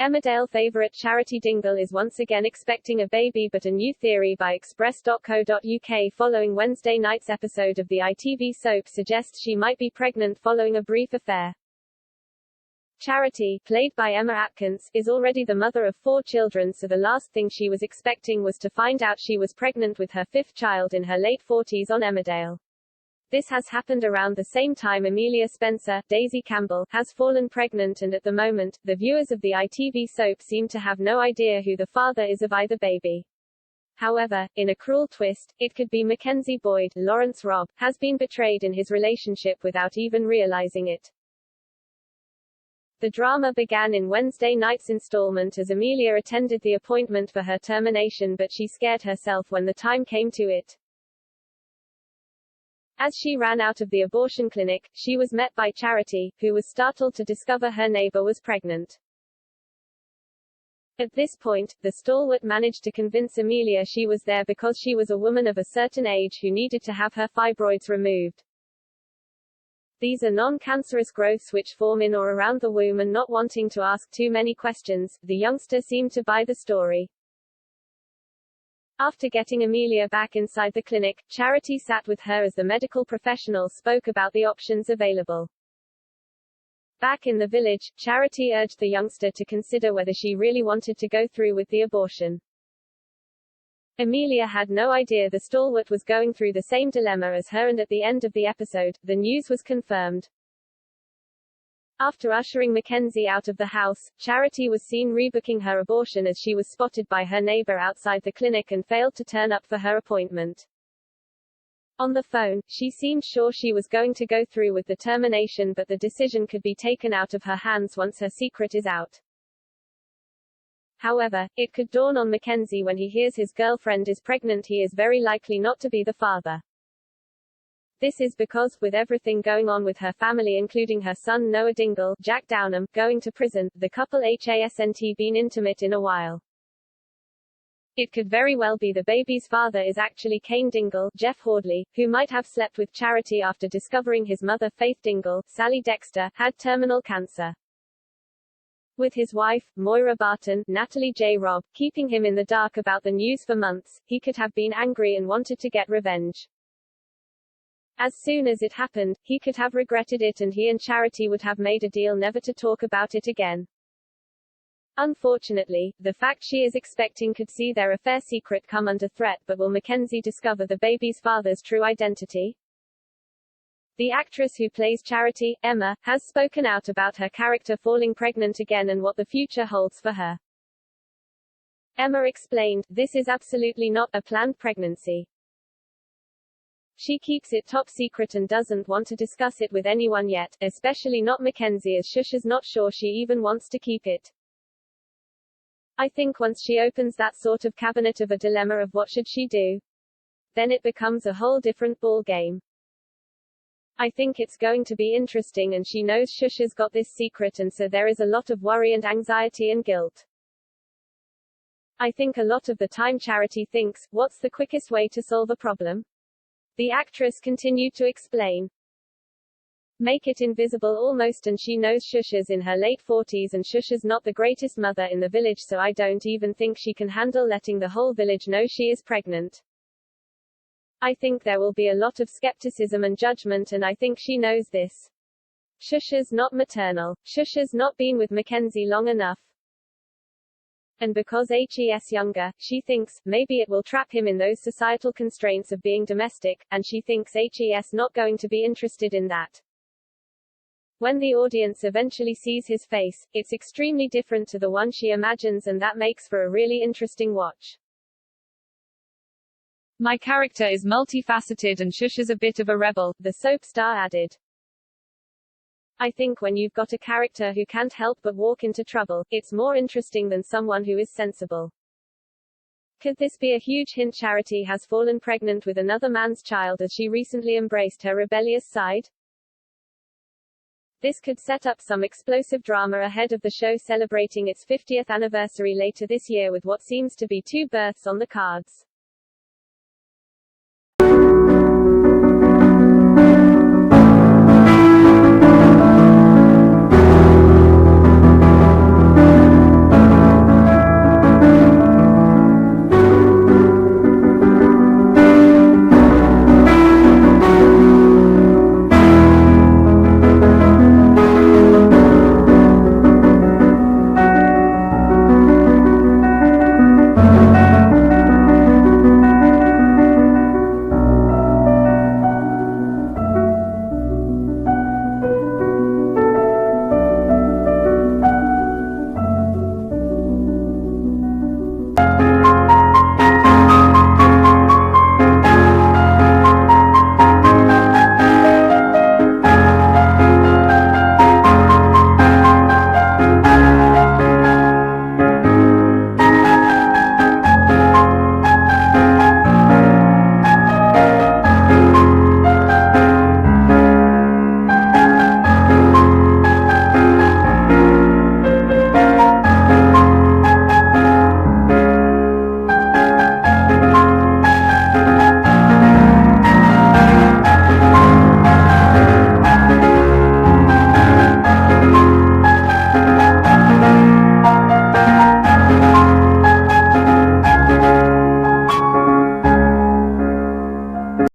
Emmerdale favourite Charity Dingle is once again expecting a baby, but a new theory by Express.co.uk following Wednesday night's episode of the ITV soap suggests she might be pregnant following a brief affair. Charity, played by Emma Atkins, is already the mother of 4 children, so the last thing she was expecting was to find out she was pregnant with her 5th child in her late 40s on Emmerdale. This has happened around the same time Amelia Spencer, Daisy Campbell, has fallen pregnant, and at the moment, the viewers of the ITV soap seem to have no idea who the father is of either baby. However, in a cruel twist, it could be Mackenzie Boyd. Lawrence Robb has been betrayed in his relationship without even realizing it. The drama began in Wednesday night's installment as Amelia attended the appointment for her termination, but she scared herself when the time came to it. As she ran out of the abortion clinic, she was met by Charity, who was startled to discover her neighbor was pregnant. At this point, the stalwart managed to convince Amelia she was there because she was a woman of a certain age who needed to have her fibroids removed. These are non-cancerous growths which form in or around the womb, and not wanting to ask too many questions, the youngster seemed to buy the story. After getting Amelia back inside the clinic, Charity sat with her as the medical professional spoke about the options available. Back in the village, Charity urged the youngster to consider whether she really wanted to go through with the abortion. Amelia had no idea the stalwart was going through the same dilemma as her, and at the end of the episode, the news was confirmed. After ushering Mackenzie out of the house, Charity was seen rebooking her abortion as she was spotted by her neighbor outside the clinic and failed to turn up for her appointment. On the phone, she seemed sure she was going to go through with the termination, but the decision could be taken out of her hands once her secret is out. However, it could dawn on Mackenzie when he hears his girlfriend is pregnant he is very likely not to be the father. This is because, with everything going on with her family including her son Noah Dingle, Jack Downham, going to prison, the couple hasn't been intimate in a while. It could very well be the baby's father is actually Kane Dingle, Jeff Hordley, who might have slept with Charity after discovering his mother Faith Dingle, Sally Dexter, had terminal cancer. With his wife, Moira Barton, Natalie J. Robb, keeping him in the dark about the news for months, he could have been angry and wanted to get revenge. As soon as it happened, he could have regretted it, and he and Charity would have made a deal never to talk about it again. Unfortunately, the fact she is expecting could see their affair secret come under threat, but will Mackenzie discover the baby's father's true identity? The actress who plays Charity, Emma, has spoken out about her character falling pregnant again and what the future holds for her. Emma explained, "This is absolutely not a planned pregnancy. She keeps it top secret and doesn't want to discuss it with anyone yet, especially not Mackenzie, as Shusha's not sure she even wants to keep it. I think once she opens that sort of cabinet of a dilemma of what should she do, then it becomes a whole different ball game. I think it's going to be interesting, and she knows Shusha's got this secret, and so there is a lot of worry and anxiety and guilt. I think a lot of the time Charity thinks, what's the quickest way to solve a problem?" The actress continued to explain. "Make it invisible almost, and she knows Shusha's in her late 40s and Shusha's not the greatest mother in the village, so I don't even think she can handle letting the whole village know she is pregnant. I think there will be a lot of skepticism and judgment, and I think she knows this. Shusha's not maternal. Shusha's not been with Mackenzie long enough. And because he's younger, she thinks, maybe it will trap him in those societal constraints of being domestic, and she thinks he's not going to be interested in that. When the audience eventually sees his face, it's extremely different to the one she imagines, and that makes for a really interesting watch. My character is multifaceted and Shusha's a bit of a rebel," the soap star added. "I think when you've got a character who can't help but walk into trouble, it's more interesting than someone who is sensible." Could this be a huge hint Charity has fallen pregnant with another man's child as she recently embraced her rebellious side? This could set up some explosive drama ahead of the show celebrating its 50th anniversary later this year, with what seems to be 2 births on the cards.